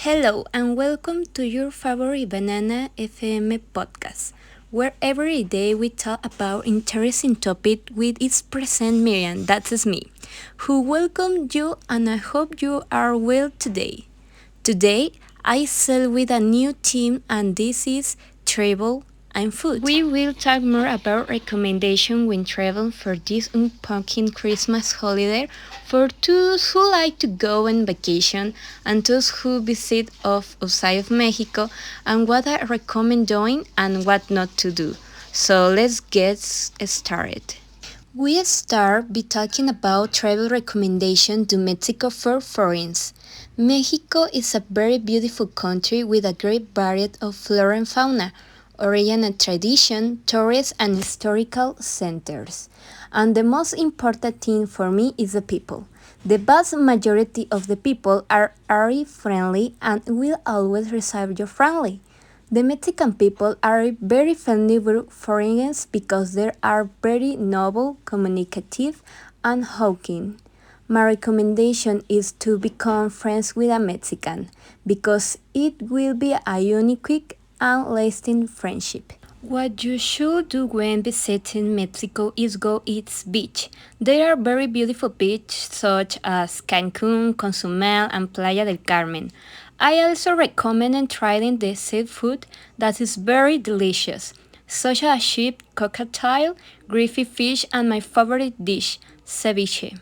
Hello and welcome to your favorite Banana FM podcast, where every day we talk about interesting topic with its present Miriam, that's me, who welcome you and I hope you are well today. Today I sail with a new team and this is travel and food. We will talk more about recommendation when traveling for this pumpkin Christmas holiday for those who like to go on vacation and those who visit outside of Mexico and what I recommend doing and what not to do. So let's get started. We start by talking about travel recommendation to Mexico for foreigners. Mexico is a very beautiful country with a great variety of flora and fauna, original tradition, tourist and historical centers. And the most important thing for me is the people. The vast majority of the people are very friendly and will always receive you friendly. The Mexican people are very friendly with foreigners because they are very noble, communicative, and hawking. My recommendation is to become friends with a Mexican because it will be a unique and lasting friendship. What you should do when visiting Mexico is go eat beach. There are very beautiful beaches such as Cancun, Cozumel, and Playa del Carmen. I also recommend trying the seafood that is very delicious, such as sheep, cocktail, griffy fish, and my favorite dish, ceviche.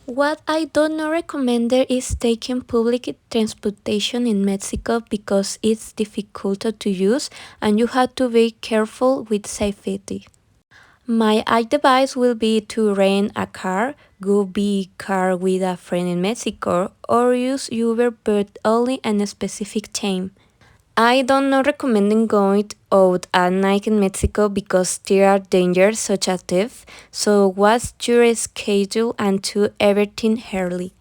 What I do not recommend there is taking public transportation in Mexico because it's difficult to use and you have to be careful with safety. My advice will be to rent a car, go by car with a friend in Mexico, or use Uber but only in a specific time. I don't know recommending going out at night in Mexico because there are dangers such as theft, so what's your schedule and do everything early.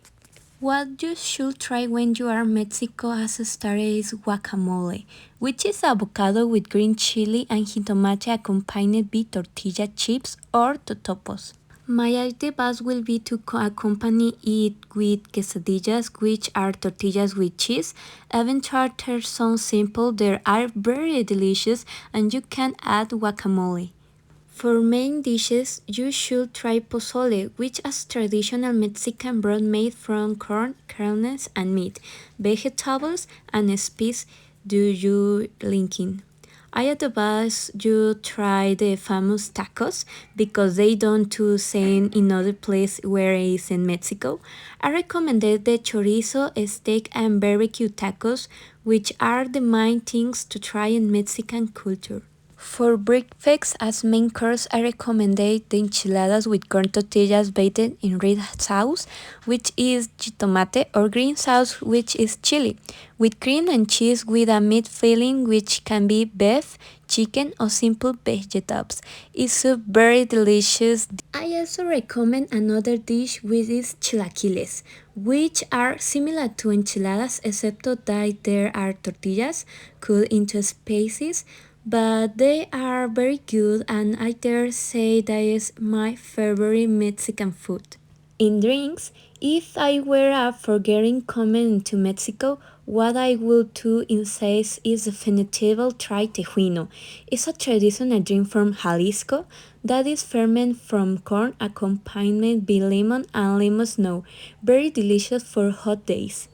What you should try when you are in Mexico as a starter is guacamole, which is avocado with green chili and jitomate accompanied by tortilla chips or totopos. My advice will be to accompany it with quesadillas, which are tortillas with cheese. Even starters sound simple, they are very delicious, and you can add guacamole. For main dishes, you should try pozole, which is traditional Mexican broth made from corn, kernels, and meat, vegetables, and spices. Do you linking? I advise you try the famous tacos because they don't do same in other place where it is in Mexico. I recommended the chorizo, steak and barbecue tacos, which are the main things to try in Mexican culture. For breakfast as main course, I recommended the enchiladas with corn tortillas baked in red sauce, which is jitomate, or green sauce, which is chili, with cream and cheese with a meat filling, which can be beef, chicken, or simple vegetables. It's a very delicious. I also recommend another dish which is chilaquiles, which are similar to enchiladas except that there are tortillas cut into pieces, but they are very good and I dare say that is my favorite Mexican food. In drinks, if I were a forgetting coming to Mexico, what I would do instead is definitively try tejuino. It's a traditional drink from Jalisco that is fermented from corn accompanied by lemon and lemon snow. Very delicious for hot days.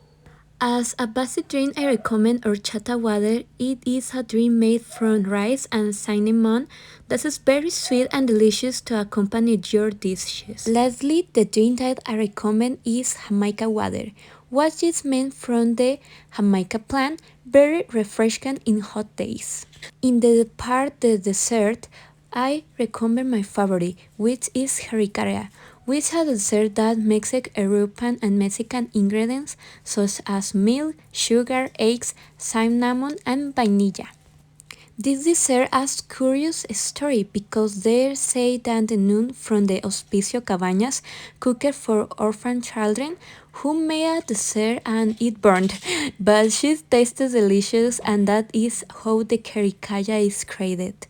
As a basic drink, I recommend horchata water. It is a drink made from rice and cinnamon that is very sweet and delicious to accompany your dishes. Lastly, the drink that I recommend is Jamaica water, which is made from the Jamaica plant, very refreshing in hot days. In the part the dessert, I recommend my favorite, which is jericaria, which is a dessert that mixes European and Mexican ingredients such as milk, sugar, eggs, cinnamon, and vanilla. This dessert has curious story because they say that the nun from the Hospicio Cabañas cooked for orphan children who made a dessert and it burned, but she tasted delicious and that is how the jericaya is created.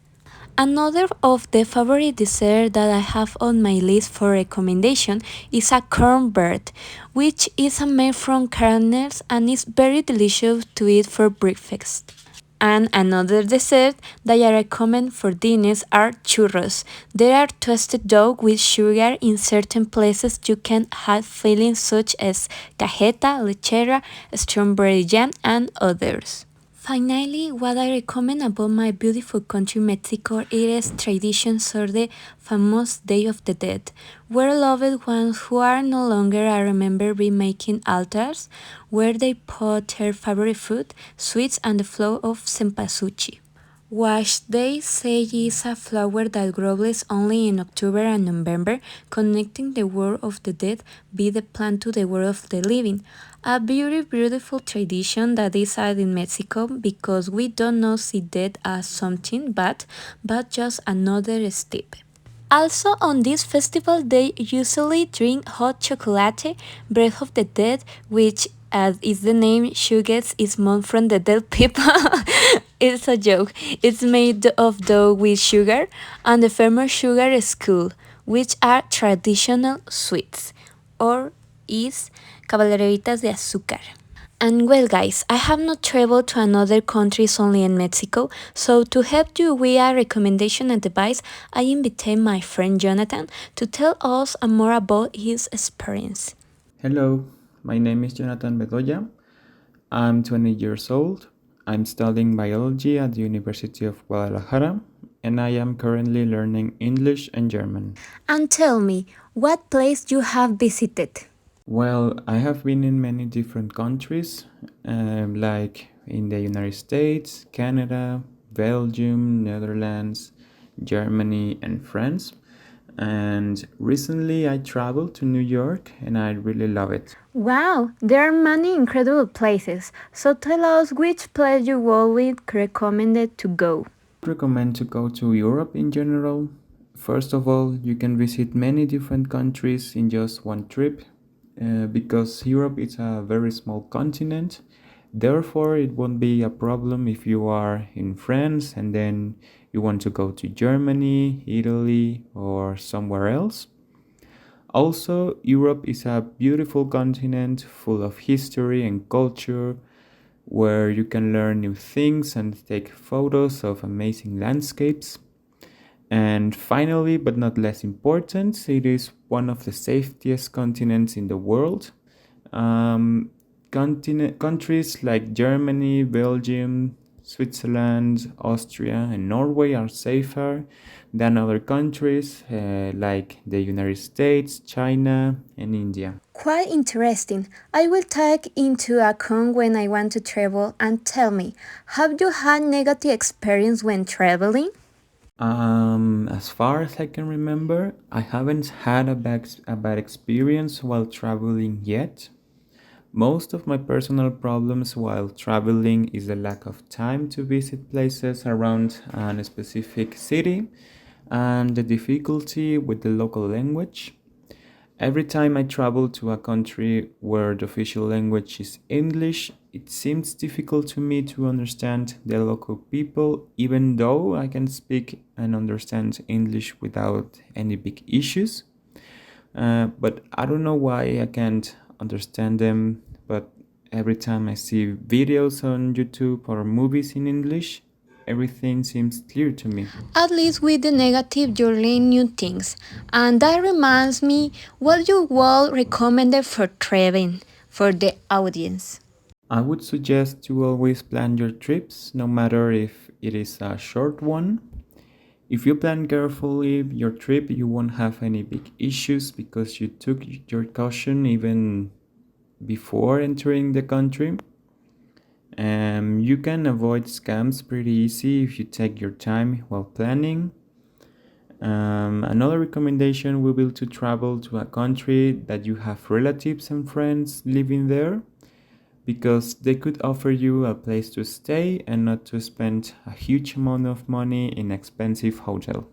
Another of the favorite dessert that I have on my list for recommendation is a cornbread, which is made from kernels and is very delicious to eat for breakfast. And another dessert that I recommend for dinners are churros. They are toasted dough with sugar. In certain places you can have fillings such as cajeta, lechera, strawberry jam, and others. Finally, what I recommend about my beautiful country Mexico it is traditions or the famous Day of the Dead, where loved ones who are no longer are remembered by making altars where they put their favorite food, sweets, and the flow of cempasúchil. Wash Day say is a flower that grows only in October and November, connecting the world of the dead be the plant to the world of the living. A very beautiful tradition that is sad in Mexico because we don't know see death as something bad, but just another step. Also, on this festival, they usually drink hot chocolate, bread of the dead, which, as is the name suggests, is month from the dead people. It's a joke. It's made of dough with sugar, and the farmer sugar is cool, which are traditional sweets, or is cabaleritas de azúcar. And well, guys, I have not traveled to another countries only in Mexico, so to help you with a recommendation and advice, I invited my friend Jonathan to tell us more about his experience. Hello, my name is Jonathan Bedoya. I'm 20 years old. I'm studying biology at the University of Guadalajara, and I am currently learning English and German. And tell me, what place you have visited? Well, I have been in many different countries, like in the United States, Canada, Belgium, Netherlands, Germany, and France. And recently I traveled to New York and I really love it. Wow, there are many incredible places. So tell us which place you would recommended to go. Recommend to go to Europe in general. First of all, you can visit many different countries in just one trip because Europe is a very small continent. Therefore, it won't be a problem if you are in France and then you want to go to Germany, Italy, or somewhere else. Also, Europe is a beautiful continent full of history and culture where you can learn new things and take photos of amazing landscapes. And finally, but not less important, it is one of the safest continents in the world. Countries like Germany, Belgium, Switzerland, Austria, and Norway are safer than other countries like the United States, China, and India. Quite interesting. I will take into account when I want to travel and tell me, have you had negative experience when traveling? As far as I can remember, I haven't had a bad experience while traveling yet. Most of my personal problems while traveling is the lack of time to visit places around a specific city and the difficulty with the local language. Every time I travel to a country where the official language is English, it seems difficult to me to understand the local people, even though I can speak and understand English without any big issues. But I don't know why I can't understand them. But every time I see videos on YouTube or movies in English, everything seems clear to me. At least with the negative, you learn new things. And that reminds me, what you would recommend for traveling for the audience. I would suggest to always plan your trips, no matter if it is a short one. If you plan carefully your trip, you won't have any big issues because you took your caution even before entering the country. You can avoid scams pretty easy if you take your time while planning. Another recommendation will be to travel to a country that you have relatives and friends living there because they could offer you a place to stay and not to spend a huge amount of money in expensive hotel.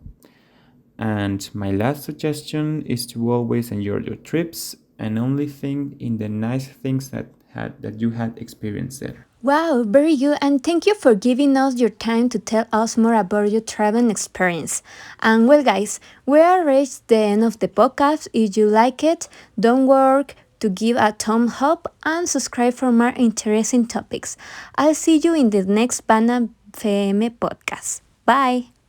And my last suggestion is to always enjoy your trips and only think in the nice things that you had experienced there. Wow, very good, and thank you for giving us your time to tell us more about your travel experience. And well, guys, we are reached the end of the podcast. If you like it, don't work to give a thumb up and subscribe for more interesting topics. I'll see you in the next Bana FM podcast. Bye.